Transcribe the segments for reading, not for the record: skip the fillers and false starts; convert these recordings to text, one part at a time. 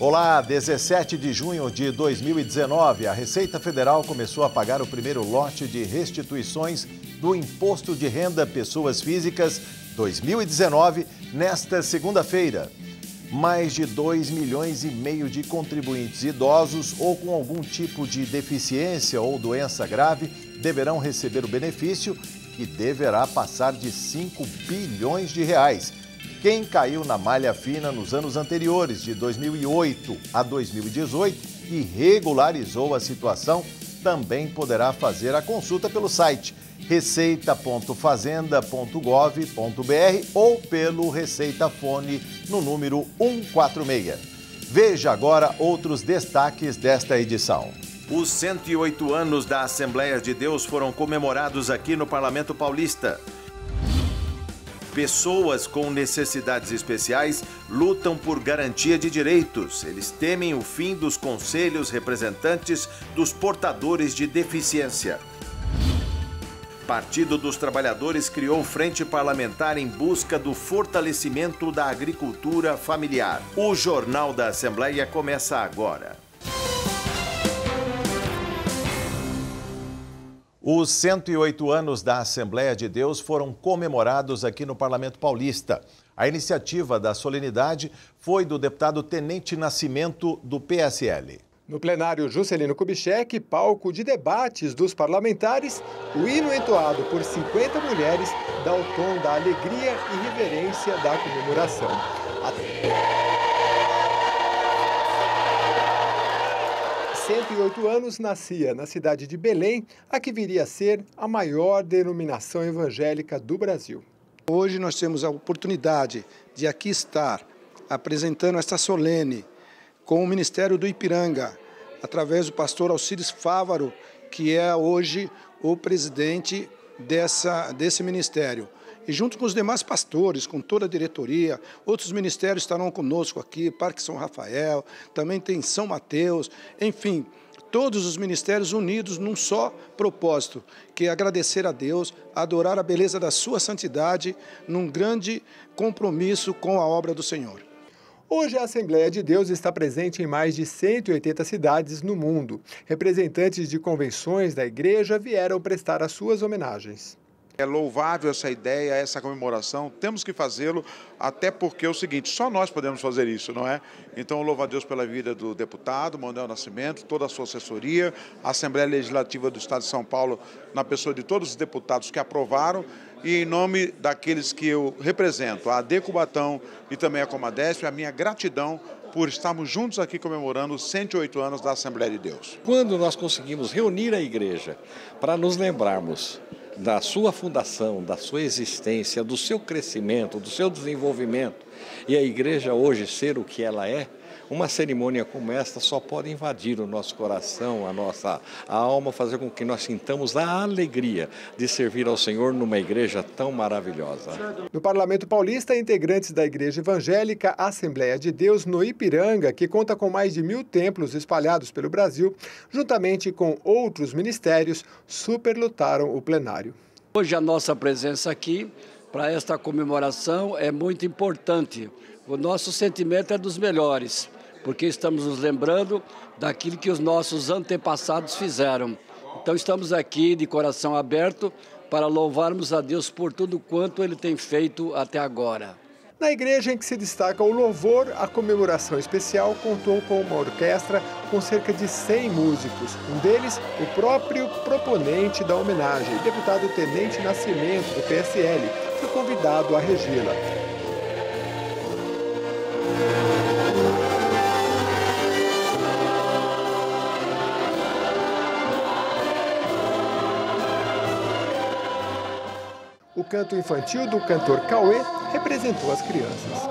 Olá, 17 de junho de 2019, a Receita Federal começou a pagar o primeiro lote de restituições do Imposto de Renda Pessoas Físicas 2019 nesta segunda-feira. Mais de 2,5 milhões de contribuintes idosos ou com algum tipo de deficiência ou doença grave deverão receber o benefício, que deverá passar de 5 bilhões de reais. Quem caiu na malha fina nos anos anteriores, de 2008 a 2018, e regularizou a situação, também poderá fazer a consulta pelo site receita.fazenda.gov.br ou pelo Receita Fone no número 146. Veja agora outros destaques desta edição. Os 108 anos da Assembleia de Deus foram comemorados aqui no Parlamento Paulista. Pessoas com necessidades especiais lutam por garantia de direitos. Eles temem o fim dos conselhos representantes dos portadores de deficiência. Partido dos Trabalhadores criou frente parlamentar em busca do fortalecimento da agricultura familiar. O Jornal da Assembleia começa agora. Os 108 anos da Assembleia de Deus foram comemorados aqui no Parlamento Paulista. A iniciativa da solenidade foi do deputado Tenente Nascimento, do PSL. No plenário Juscelino Kubitschek, palco de debates dos parlamentares, o hino entoado por 50 mulheres dá o tom da alegria e reverência da comemoração. 108 anos nascia na cidade de Belém, a que viria a ser a maior denominação evangélica do Brasil. Hoje nós temos a oportunidade de aqui estar apresentando esta solene com o Ministério do Ipiranga, através do pastor Alcides Fávaro, que é hoje o presidente desse ministério. E junto com os demais pastores, com toda a diretoria, outros ministérios estarão conosco aqui, Parque São Rafael, também tem São Mateus, enfim, todos os ministérios unidos num só propósito, que é agradecer a Deus, adorar a beleza da sua santidade, num grande compromisso com a obra do Senhor. Hoje a Assembleia de Deus está presente em mais de 180 cidades no mundo. Representantes de convenções da igreja vieram prestar as suas homenagens. É louvável essa ideia, essa comemoração, temos que fazê-lo, até porque é o seguinte, só nós podemos fazer isso, não é? Então, louvo a Deus pela vida do deputado Manuel Nascimento, toda a sua assessoria, a Assembleia Legislativa do Estado de São Paulo, na pessoa de todos os deputados que aprovaram, e em nome daqueles que eu represento, a AD Cubatão e também a Comadesp, a minha gratidão por estarmos juntos aqui comemorando os 108 anos da Assembleia de Deus. Quando nós conseguimos reunir a igreja para nos lembrarmos da sua fundação, da sua existência, do seu crescimento, do seu desenvolvimento, e a igreja hoje ser o que ela é, uma cerimônia como esta só pode invadir o nosso coração, a nossa alma, fazer com que nós sintamos a alegria de servir ao Senhor numa igreja tão maravilhosa. No Parlamento Paulista, integrantes da Igreja Evangélica Assembleia de Deus no Ipiranga, que conta com mais de 1000 templos espalhados pelo Brasil, juntamente com outros ministérios, superlotaram o plenário. Hoje a nossa presença aqui para esta comemoração é muito importante. O nosso sentimento é dos melhores, porque estamos nos lembrando daquilo que os nossos antepassados fizeram. Então estamos aqui de coração aberto para louvarmos a Deus por tudo quanto Ele tem feito até agora. Na igreja em que se destaca o louvor, a comemoração especial contou com uma orquestra com cerca de 100 músicos. Um deles, o próprio proponente da homenagem, o deputado Tenente Nascimento, do PSL, foi convidado a regi-la. O canto infantil do cantor Cauê representou as crianças.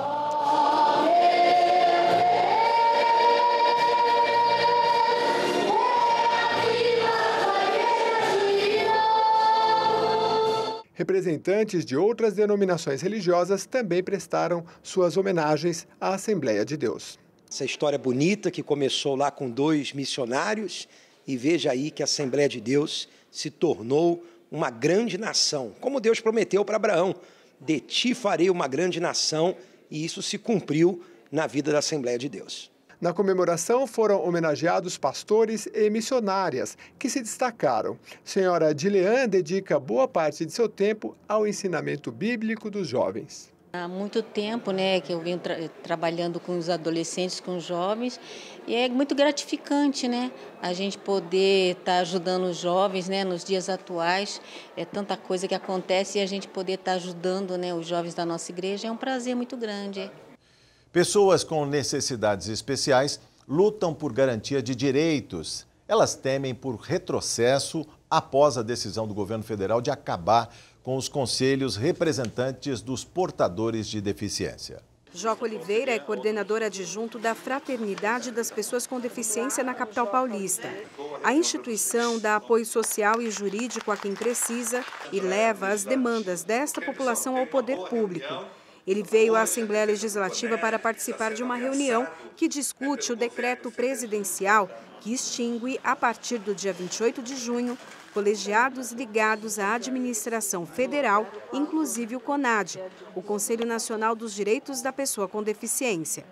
Representantes de outras denominações religiosas também prestaram suas homenagens à Assembleia de Deus. Essa história bonita que começou lá com 2 missionários, e veja aí que a Assembleia de Deus se tornou uma grande nação, como Deus prometeu para Abraão: de ti farei uma grande nação, e isso se cumpriu na vida da Assembleia de Deus. Na comemoração foram homenageados pastores e missionárias, que se destacaram. Senhora Dilean dedica boa parte de seu tempo ao ensinamento bíblico dos jovens. Há muito tempo, que eu venho trabalhando com os adolescentes, com os jovens, e é muito gratificante, a gente poder estar ajudando os jovens, nos dias atuais. É tanta coisa que acontece e a gente poder estar ajudando, os jovens da nossa igreja é um prazer muito grande. Pessoas com necessidades especiais lutam por garantia de direitos. Elas temem por retrocesso após a decisão do governo federal de acabar com os conselhos representantes dos portadores de deficiência. Joca Oliveira é coordenadora adjunto da Fraternidade das Pessoas com Deficiência na capital paulista. A instituição dá apoio social e jurídico a quem precisa e leva as demandas desta população ao poder público. Ele veio à Assembleia Legislativa para participar de uma reunião que discute o decreto presidencial que extingue, a partir do dia 28 de junho, colegiados ligados à administração federal, inclusive o CONAD, o Conselho Nacional dos Direitos da Pessoa com Deficiência.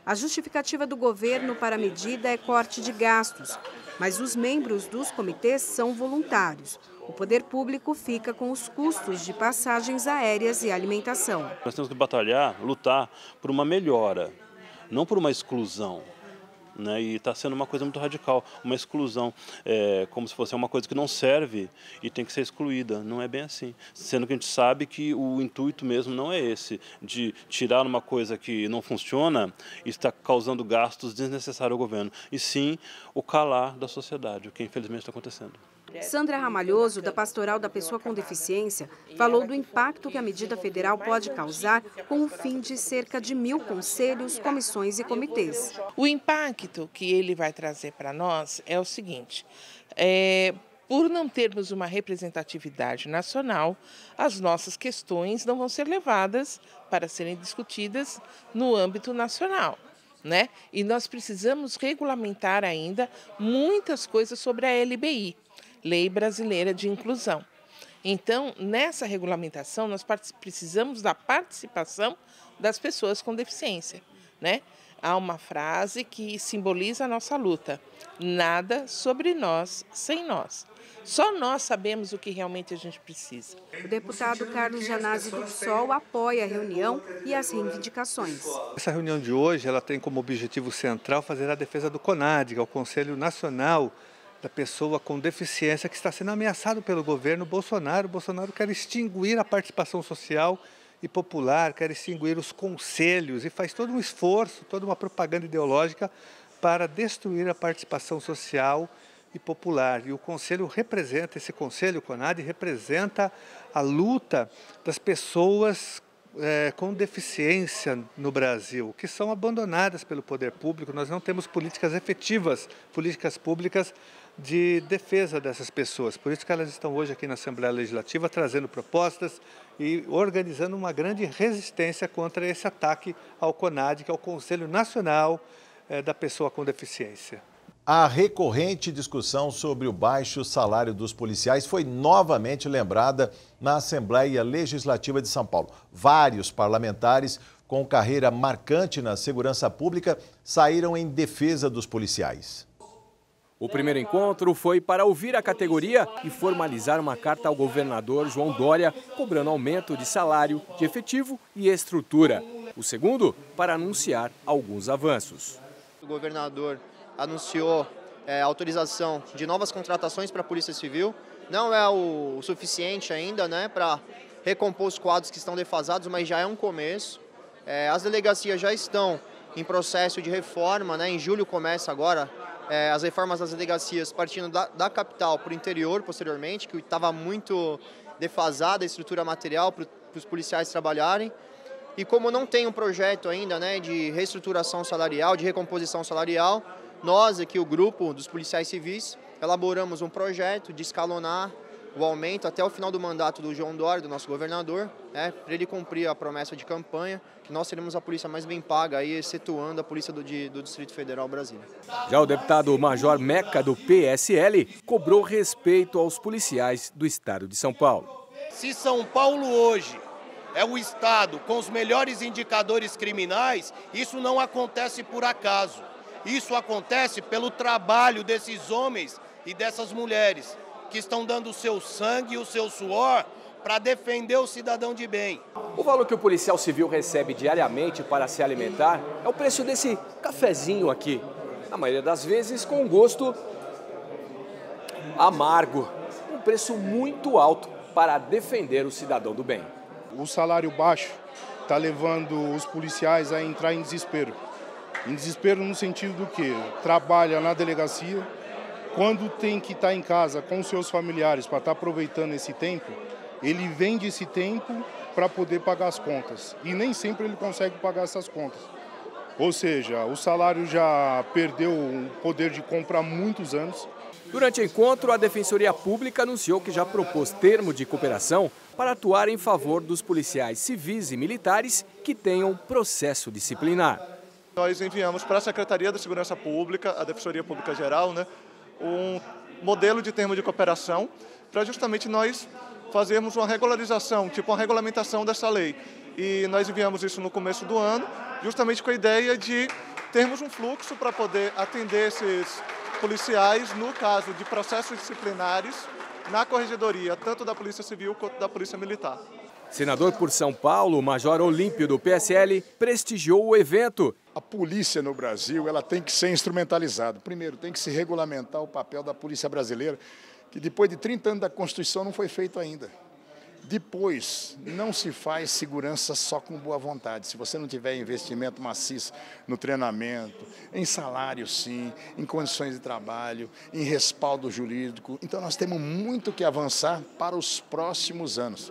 A justificativa do governo para a medida é corte de gastos, mas os membros dos comitês são voluntários. O poder público fica com os custos de passagens aéreas e alimentação. Nós temos que batalhar, lutar por uma melhora, não por uma exclusão. E está sendo uma coisa muito radical, uma exclusão, como se fosse uma coisa que não serve e tem que ser excluída. Não é bem assim, sendo que a gente sabe que o intuito mesmo não é esse, de tirar uma coisa que não funciona e está causando gastos desnecessários ao governo, e sim o calar da sociedade, o que infelizmente está acontecendo. Sandra Ramalhoso, da Pastoral da Pessoa com Deficiência, falou do impacto que a medida federal pode causar com o fim de cerca de 1.000 conselhos, comissões e comitês. O impacto que ele vai trazer para nós é o seguinte: por não termos uma representatividade nacional, as nossas questões não vão ser levadas para serem discutidas no âmbito nacional. E nós precisamos regulamentar ainda muitas coisas sobre a LBI, Lei Brasileira de Inclusão. Então, nessa regulamentação, nós precisamos da participação das pessoas com deficiência. Há uma frase que simboliza a nossa luta: nada sobre nós sem nós. Só nós sabemos o que realmente a gente precisa. O deputado Carlos Janazzi do PSOL apoia a reunião e as reivindicações. Essa reunião de hoje ela tem como objetivo central fazer a defesa do CONAD, que é o Conselho Nacional da Pessoa com Deficiência, que está sendo ameaçado pelo governo Bolsonaro. O Bolsonaro quer extinguir a participação social e popular, quer extinguir os conselhos e faz todo um esforço, toda uma propaganda ideológica para destruir a participação social e popular. E o Conselho representa, esse Conselho, o CONAD, representa a luta das pessoas com deficiência no Brasil, que são abandonadas pelo poder público. Nós não temos políticas efetivas, políticas públicas de defesa dessas pessoas. Por isso que elas estão hoje aqui na Assembleia Legislativa trazendo propostas e organizando uma grande resistência contra esse ataque ao CONAD, que é o Conselho Nacional da Pessoa com Deficiência. A recorrente discussão sobre o baixo salário dos policiais foi novamente lembrada na Assembleia Legislativa de São Paulo. Vários parlamentares com carreira marcante na segurança pública saíram em defesa dos policiais. O primeiro encontro foi para ouvir a categoria e formalizar uma carta ao governador João Dória, cobrando aumento de salário, de efetivo e estrutura. O segundo, para anunciar alguns avanços. O governador anunciou autorização de novas contratações para a Polícia Civil. Não é o suficiente ainda, para recompor os quadros que estão defasados, mas já é um começo. As delegacias já estão em processo de reforma, em julho começa agora as reformas das delegacias partindo da capital para o interior, posteriormente, que estava muito defasada a estrutura material para os policiais trabalharem. E como não tem um projeto ainda de reestruturação salarial, de recomposição salarial, nós aqui, o grupo dos policiais civis, elaboramos um projeto de escalonar o aumento até o final do mandato do João Dória, do nosso governador, para ele cumprir a promessa de campanha, que nós seremos a polícia mais bem paga, aí, excetuando a polícia do Distrito Federal Brasília. Já o deputado Major Meca, do PSL, cobrou respeito aos policiais do estado de São Paulo. Se São Paulo hoje é o estado com os melhores indicadores criminais, isso não acontece por acaso. Isso acontece pelo trabalho desses homens e dessas mulheres que estão dando o seu sangue e o seu suor para defender o cidadão de bem. O valor que o policial civil recebe diariamente para se alimentar é o preço desse cafezinho aqui. Na maioria das vezes com um gosto amargo. Um preço muito alto para defender o cidadão do bem. O salário baixo está levando os policiais a entrar em desespero. Em desespero no sentido do que trabalha na delegacia, quando tem que estar em casa com seus familiares para estar aproveitando esse tempo, ele vende esse tempo para poder pagar as contas. E nem sempre ele consegue pagar essas contas. Ou seja, o salário já perdeu o poder de compra há muitos anos. Durante o encontro, a Defensoria Pública anunciou que já propôs termo de cooperação para atuar em favor dos policiais civis e militares que tenham processo disciplinar. Nós enviamos para a Secretaria da Segurança Pública, a Defensoria Pública Geral, um modelo de termo de cooperação para justamente nós fazermos uma regularização, tipo uma regulamentação dessa lei. E nós enviamos isso no começo do ano, justamente com a ideia de termos um fluxo para poder atender esses policiais no caso de processos disciplinares na corregedoria, tanto da Polícia Civil quanto da Polícia Militar. Senador por São Paulo, Major Olímpio do PSL, prestigiou o evento. A polícia no Brasil ela tem que ser instrumentalizada. Primeiro, tem que se regulamentar o papel da polícia brasileira, que depois de 30 anos da Constituição não foi feito ainda. Depois, não se faz segurança só com boa vontade. Se você não tiver investimento maciço no treinamento, em salário sim, em condições de trabalho, em respaldo jurídico. Então nós temos muito que avançar para os próximos anos.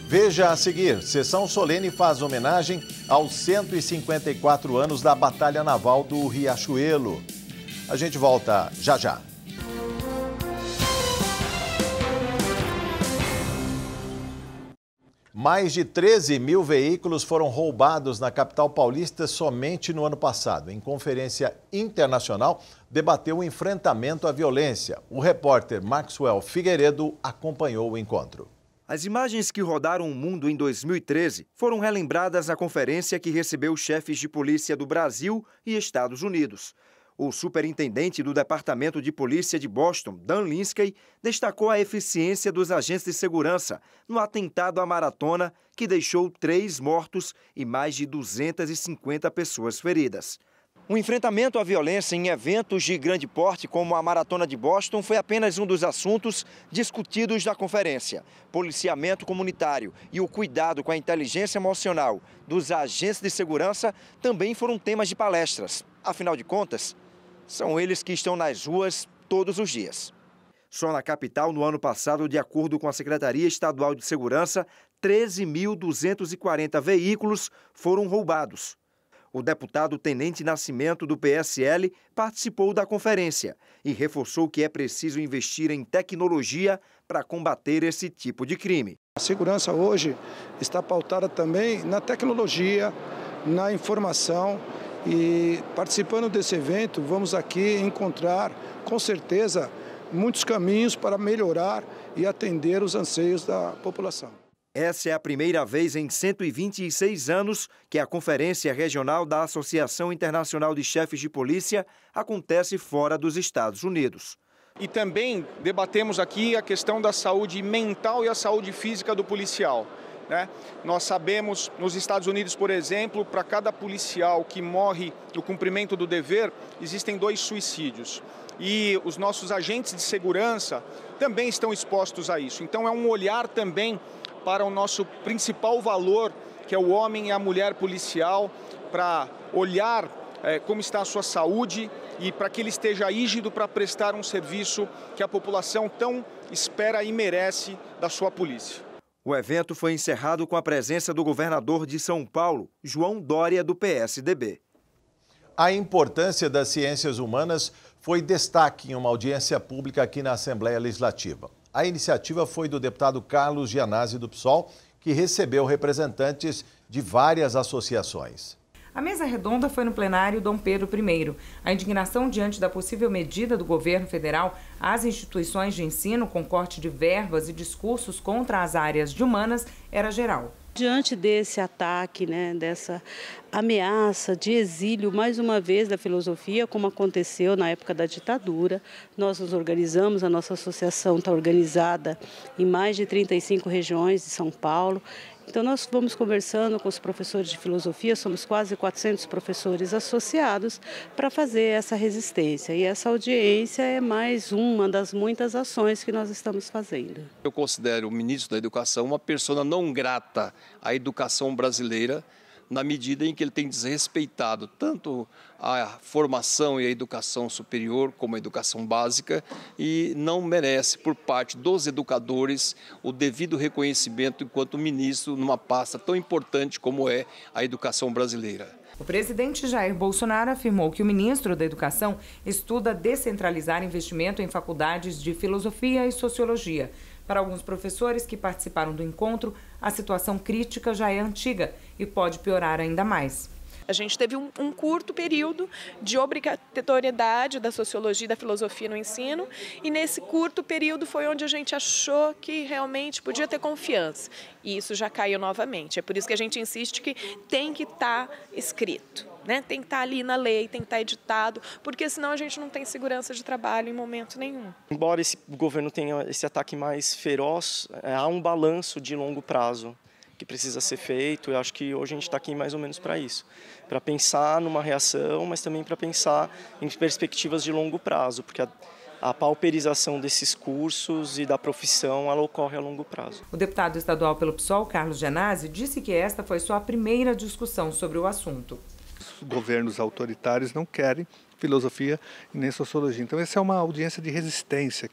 Veja a seguir, sessão solene faz homenagem aos 154 anos da Batalha Naval do Riachuelo. A gente volta já já. Mais de 13 mil veículos foram roubados na capital paulista somente no ano passado. Em conferência internacional, debateu o enfrentamento à violência. O repórter Maxwell Figueiredo acompanhou o encontro. As imagens que rodaram o mundo em 2013 foram relembradas na conferência que recebeu chefes de polícia do Brasil e Estados Unidos. O superintendente do Departamento de Polícia de Boston, Dan Linsky, destacou a eficiência dos agentes de segurança no atentado à maratona que deixou 3 mortos e mais de 250 pessoas feridas. O enfrentamento à violência em eventos de grande porte, como a Maratona de Boston, foi apenas um dos assuntos discutidos na conferência. Policiamento comunitário e o cuidado com a inteligência emocional dos agentes de segurança também foram temas de palestras. Afinal de contas, são eles que estão nas ruas todos os dias. Só na capital, no ano passado, de acordo com a Secretaria Estadual de Segurança, 13.240 veículos foram roubados. O deputado Tenente Nascimento, do PSL, participou da conferência e reforçou que é preciso investir em tecnologia para combater esse tipo de crime. A segurança hoje está pautada também na tecnologia, na informação e participando desse evento vamos aqui encontrar, com certeza, muitos caminhos para melhorar e atender os anseios da população. Essa é a primeira vez em 126 anos que a Conferência Regional da Associação Internacional de Chefes de Polícia acontece fora dos Estados Unidos. E também debatemos aqui a questão da saúde mental e a saúde física do policial, né? Nós sabemos, nos Estados Unidos, por exemplo, para cada policial que morre no cumprimento do dever, existem 2 suicídios. E os nossos agentes de segurança também estão expostos a isso. Então é um olhar também para o nosso principal valor, que é o homem e a mulher policial, para olhar como está a sua saúde e para que ele esteja rígido para prestar um serviço que a população tão espera e merece da sua polícia. O evento foi encerrado com a presença do governador de São Paulo, João Dória, do PSDB. A importância das ciências humanas foi destaque em uma audiência pública aqui na Assembleia Legislativa. A iniciativa foi do deputado Carlos Gianazzi, do PSOL, que recebeu representantes de várias associações. A mesa redonda foi no plenário Dom Pedro I. A indignação diante da possível medida do governo federal às instituições de ensino com corte de verbas e discursos contra as áreas de humanas era geral. Diante desse ataque, dessa ameaça de exílio, mais uma vez, da filosofia, como aconteceu na época da ditadura, nós nos organizamos, a nossa associação está organizada em mais de 35 regiões de São Paulo. Então, nós vamos conversando com os professores de filosofia, somos quase 400 professores associados para fazer essa resistência. E essa audiência é mais uma das muitas ações que nós estamos fazendo. Eu considero o ministro da Educação uma persona não grata à educação brasileira, na medida em que ele tem desrespeitado tanto a formação e a educação superior como a educação básica e não merece, por parte dos educadores, o devido reconhecimento enquanto ministro numa pasta tão importante como é a educação brasileira. O presidente Jair Bolsonaro afirmou que o ministro da Educação estuda descentralizar investimento em faculdades de filosofia e sociologia. Para alguns professores que participaram do encontro, a situação crítica já é antiga e pode piorar ainda mais. A gente teve um curto período de obrigatoriedade da sociologia e da filosofia no ensino, e nesse curto período foi onde a gente achou que realmente podia ter confiança. E isso já caiu novamente. É por isso que a gente insiste que tem que estar escrito. Tem que estar ali na lei, tem que estar editado, porque senão a gente não tem segurança de trabalho em momento nenhum. Embora esse governo tenha esse ataque mais feroz, há um balanço de longo prazo que precisa ser feito. Eu acho que hoje a gente está aqui mais ou menos para isso, para pensar numa reação, mas também para pensar em perspectivas de longo prazo, porque a pauperização desses cursos e da profissão, ela ocorre a longo prazo. O deputado estadual pelo PSOL, Carlos Genasi, disse que esta foi só a primeira discussão sobre o assunto. Os governos autoritários não querem filosofia e nem sociologia. Então, essa é uma audiência de resistência,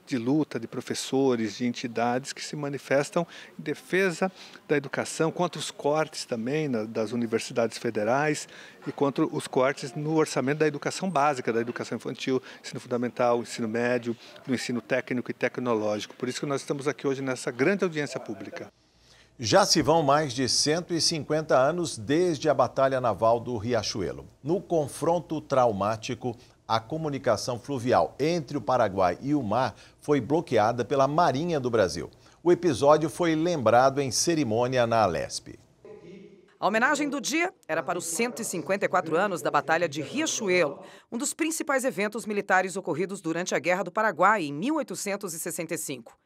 de luta de professores, de entidades que se manifestam em defesa da educação, contra os cortes também das universidades federais e contra os cortes no orçamento da educação básica, da educação infantil, ensino fundamental, ensino médio, do ensino técnico e tecnológico. Por isso que nós estamos aqui hoje nessa grande audiência pública. Já se vão mais de 150 anos desde a Batalha Naval do Riachuelo. No confronto traumático, a comunicação fluvial entre o Paraguai e o mar foi bloqueada pela Marinha do Brasil. O episódio foi lembrado em cerimônia na Alesp. A homenagem do dia era para os 154 anos da Batalha de Riachuelo, um dos principais eventos militares ocorridos durante a Guerra do Paraguai, em 1865.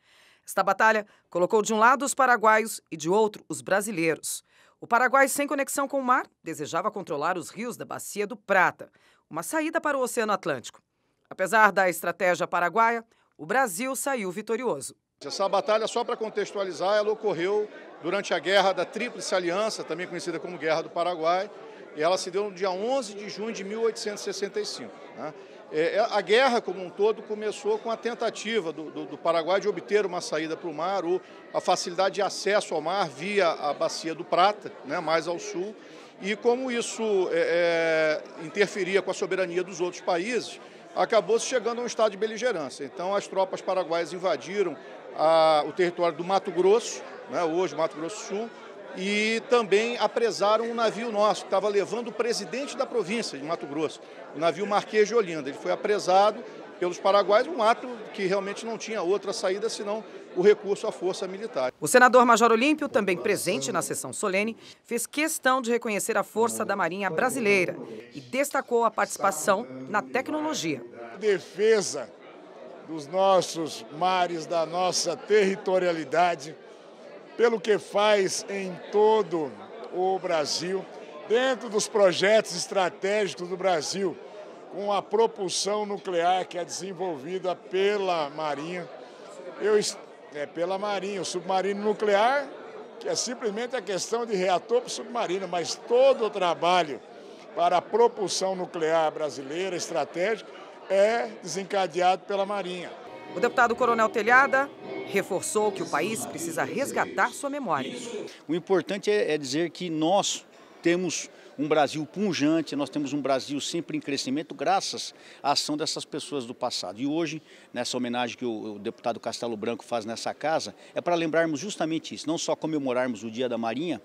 Esta batalha colocou de um lado os paraguaios e de outro os brasileiros. O Paraguai, sem conexão com o mar, desejava controlar os rios da Bacia do Prata, uma saída para o Oceano Atlântico. Apesar da estratégia paraguaia, o Brasil saiu vitorioso. Essa batalha, só para contextualizar, ela ocorreu durante a Guerra da Tríplice Aliança, também conhecida como Guerra do Paraguai, e ela se deu no dia 11 de junho de 1865. A guerra, como um todo, começou com a tentativa do Paraguai de obter uma saída para o mar, ou a facilidade de acesso ao mar via a Bacia do Prata, mais ao sul, e como isso interferia com a soberania dos outros países, acabou-se chegando a um estado de beligerância. Então, as tropas paraguaias invadiram o território do Mato Grosso, hoje Mato Grosso do Sul, e também apresaram um navio nosso, que estava levando o presidente da província de Mato Grosso, o navio Marquês de Olinda. Ele foi apresado pelos paraguaios, um ato que realmente não tinha outra saída senão o recurso à força militar. O senador Major Olímpio, também presente na sessão solene, fez questão de reconhecer a força da Marinha brasileira e destacou a participação na tecnologia. Defesa dos nossos mares, da nossa territorialidade, pelo que faz em todo o Brasil, dentro dos projetos estratégicos do Brasil, com a propulsão nuclear que é desenvolvida pela Marinha. Pela Marinha, o submarino nuclear, que é simplesmente a questão de reator para o submarino, mas todo o trabalho para a propulsão nuclear brasileira, estratégica, é desencadeado pela Marinha. O deputado Coronel Telhada reforçou que o país precisa resgatar sua memória. O importante é dizer que nós, temos um Brasil pujante, nós temos um Brasil sempre em crescimento graças à ação dessas pessoas do passado. E hoje, nessa homenagem que o deputado Castelo Branco faz nessa casa, é para lembrarmos justamente isso, não só comemorarmos o Dia da Marinha,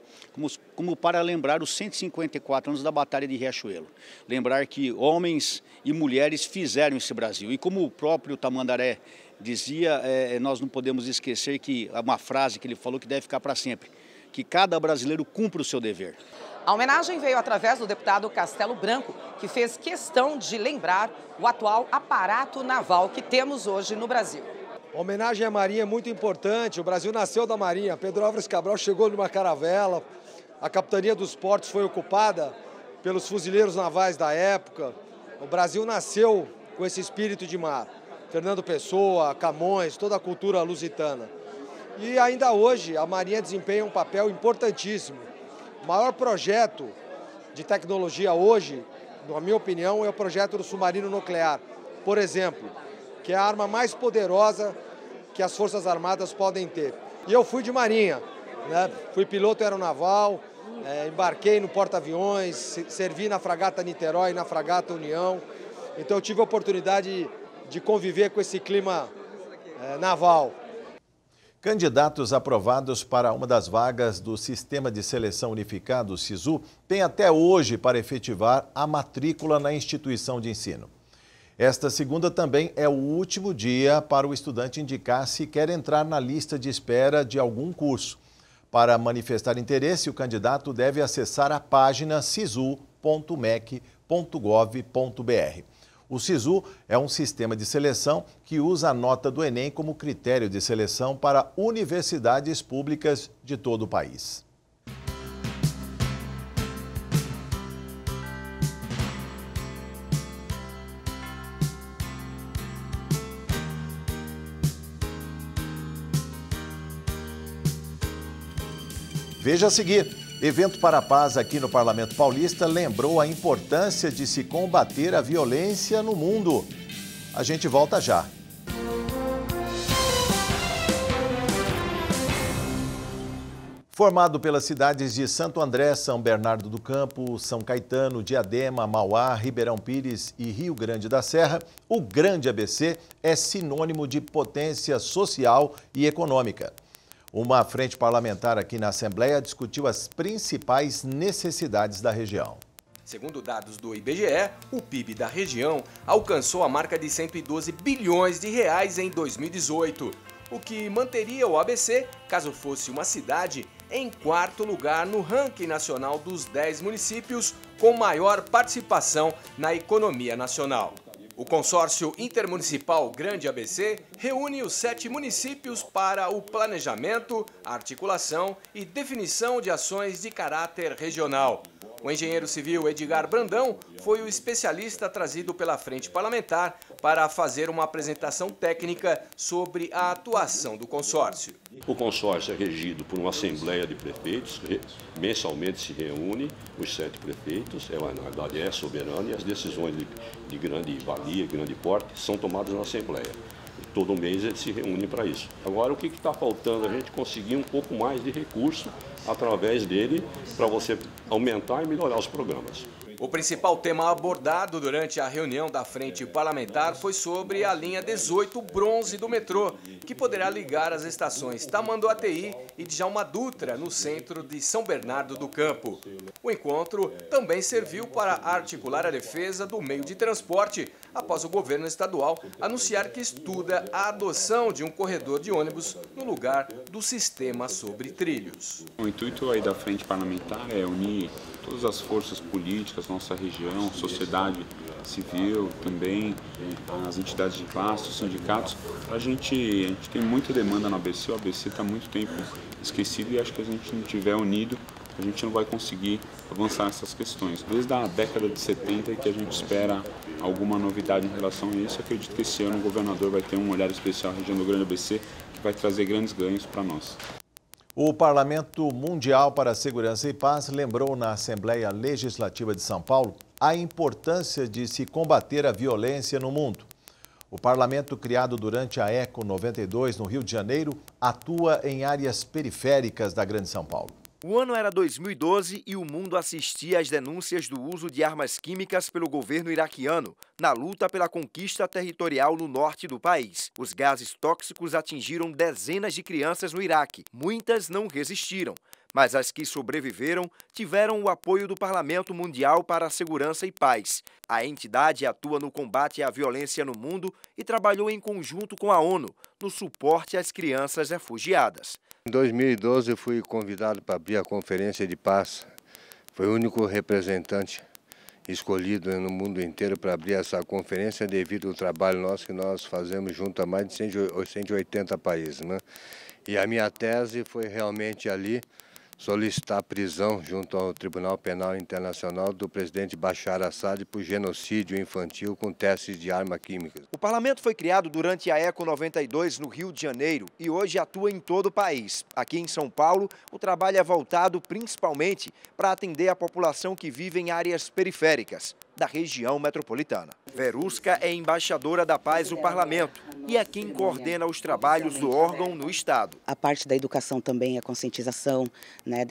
como para lembrar os 154 anos da Batalha de Riachuelo. Lembrar que homens e mulheres fizeram esse Brasil. E como o próprio Tamandaré dizia, nós não podemos esquecer que uma frase que ele falou que deve ficar para sempre, que cada brasileiro cumpra o seu dever. A homenagem veio através do deputado Castelo Branco, que fez questão de lembrar o atual aparato naval que temos hoje no Brasil. A homenagem à Marinha é muito importante, o Brasil nasceu da Marinha, Pedro Álvares Cabral chegou numa caravela, a capitania dos portos foi ocupada pelos fuzileiros navais da época, o Brasil nasceu com esse espírito de mar, Fernando Pessoa, Camões, toda a cultura lusitana. E ainda hoje a Marinha desempenha um papel importantíssimo. O maior projeto de tecnologia hoje, na minha opinião, é o projeto do submarino nuclear, por exemplo, que é a arma mais poderosa que as Forças Armadas podem ter. E eu fui de Marinha, né? Fui piloto aeronaval, embarquei no porta-aviões, servi na fragata Niterói e na fragata União, então eu tive a oportunidade de conviver com esse clima naval. Candidatos aprovados para uma das vagas do Sistema de Seleção Unificado, o SISU, têm até hoje para efetivar a matrícula na instituição de ensino. Esta segunda também é o último dia para o estudante indicar se quer entrar na lista de espera de algum curso. Para manifestar interesse, o candidato deve acessar a página sisu.mec.gov.br. O SISU é um sistema de seleção que usa a nota do Enem como critério de seleção para universidades públicas de todo o país. Veja a seguir. Evento para a Paz aqui no Parlamento Paulista lembrou a importância de se combater a violência no mundo. A gente volta já. Formado pelas cidades de Santo André, São Bernardo do Campo, São Caetano, Diadema, Mauá, Ribeirão Pires e Rio Grande da Serra, o Grande ABC é sinônimo de potência social e econômica. Uma frente parlamentar aqui na Assembleia discutiu as principais necessidades da região. Segundo dados do IBGE, o PIB da região alcançou a marca de 112 bilhões de reais em 2018, o que manteria o ABC, caso fosse uma cidade, em quarto lugar no ranking nacional dos 10 municípios com maior participação na economia nacional. O consórcio intermunicipal Grande ABC reúne os 7 municípios para o planejamento, articulação e definição de ações de caráter regional. O engenheiro civil Edgar Brandão foi o especialista trazido pela frente parlamentar para fazer uma apresentação técnica sobre a atuação do consórcio. O consórcio é regido por uma assembleia de prefeitos, mensalmente se reúne os 7 prefeitos, ela na verdade é soberana e as decisões de grande valia, grande porte, são tomadas na assembleia. Todo mês eles se reúnem para isso. Agora o que está faltando? A gente conseguir um pouco mais de recurso através dele para você aumentar e melhorar os programas. O principal tema abordado durante a reunião da frente parlamentar foi sobre a linha 18 bronze do metrô, que poderá ligar as estações Tamanduateí e Djalma Dutra, no centro de São Bernardo do Campo. O encontro também serviu para articular a defesa do meio de transporte, após o governo estadual anunciar que estuda a adoção de um corredor de ônibus no lugar do sistema sobre trilhos. O intuito aí da frente parlamentar é unir todas as forças políticas, nossa região, sociedade civil, também as entidades de classe, os sindicatos. A gente tem muita demanda no ABC, o ABC está há muito tempo esquecido e acho que a gente não estiver unido, a gente não vai conseguir avançar nessas questões. Desde a década de 70 que a gente espera alguma novidade em relação a isso, acredito que esse ano o governador vai ter um olhar especial à região do Grande ABC, que vai trazer grandes ganhos para nós. O Parlamento Mundial para a Segurança e Paz lembrou na Assembleia Legislativa de São Paulo a importância de se combater a violência no mundo. O parlamento, criado durante a ECO 92 no Rio de Janeiro, atua em áreas periféricas da Grande São Paulo. O ano era 2012 e o mundo assistia às denúncias do uso de armas químicas pelo governo iraquiano na luta pela conquista territorial no norte do país. Os gases tóxicos atingiram dezenas de crianças no Iraque. Muitas não resistiram, mas as que sobreviveram tiveram o apoio do Parlamento Mundial para a Segurança e Paz. A entidade atua no combate à violência no mundo e trabalhou em conjunto com a ONU no suporte às crianças refugiadas. Em 2012 eu fui convidado para abrir a Conferência de Paz. Foi o único representante escolhido no mundo inteiro para abrir essa conferência devido ao trabalho nosso que nós fazemos junto a mais de 180 países, né? E a minha tese foi realmente ali solicitar a prisão junto ao Tribunal Penal Internacional do presidente Bashar Assad por genocídio infantil com testes de arma química. O parlamento foi criado durante a Eco 92 no Rio de Janeiro e hoje atua em todo o país. Aqui em São Paulo, o trabalho é voltado principalmente para atender a população que vive em áreas periféricas da região metropolitana. Verusca é embaixadora da paz no parlamento e é quem coordena os trabalhos do órgão no estado. A parte da educação também, a conscientização, né,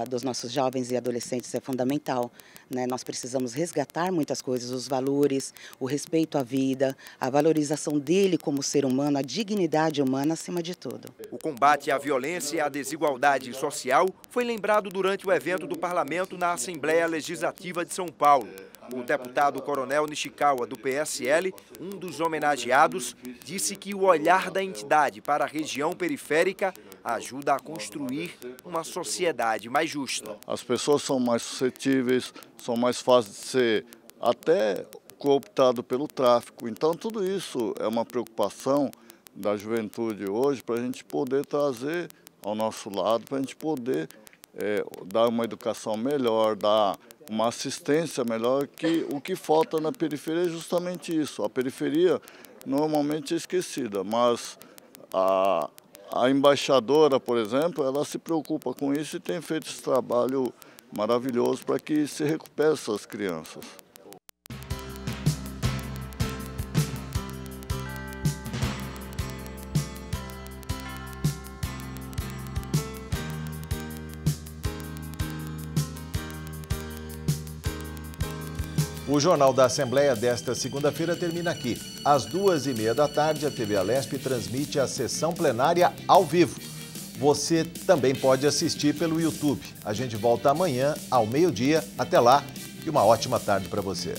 dos nossos jovens e adolescentes é fundamental, né? Nós precisamos resgatar muitas coisas, os valores, o respeito à vida, a valorização dele como ser humano, a dignidade humana acima de tudo. O combate à violência e à desigualdade social foi lembrado durante o evento do parlamento na Assembleia Legislativa de São Paulo. O deputado Coronel Nishikawa, do PSL, um dos homenageados, disse que o olhar da entidade para a região periférica ajuda a construir uma sociedade mais justa. As pessoas são mais suscetíveis, são mais fáceis de ser até cooptado pelo tráfico. Então, tudo isso é uma preocupação da juventude hoje para a gente poder trazer ao nosso lado, para a gente poder dar uma educação melhor, dar uma assistência melhor, que o que falta na periferia é justamente isso. A periferia normalmente é esquecida, mas a embaixadora, por exemplo, ela se preocupa com isso e tem feito esse trabalho maravilhoso para que se recupere essas crianças. O Jornal da Assembleia desta segunda-feira termina aqui. Às 2h30 da tarde, a TV Alesp transmite a sessão plenária ao vivo. Você também pode assistir pelo YouTube. A gente volta amanhã, ao meio-dia. Até lá e uma ótima tarde para você.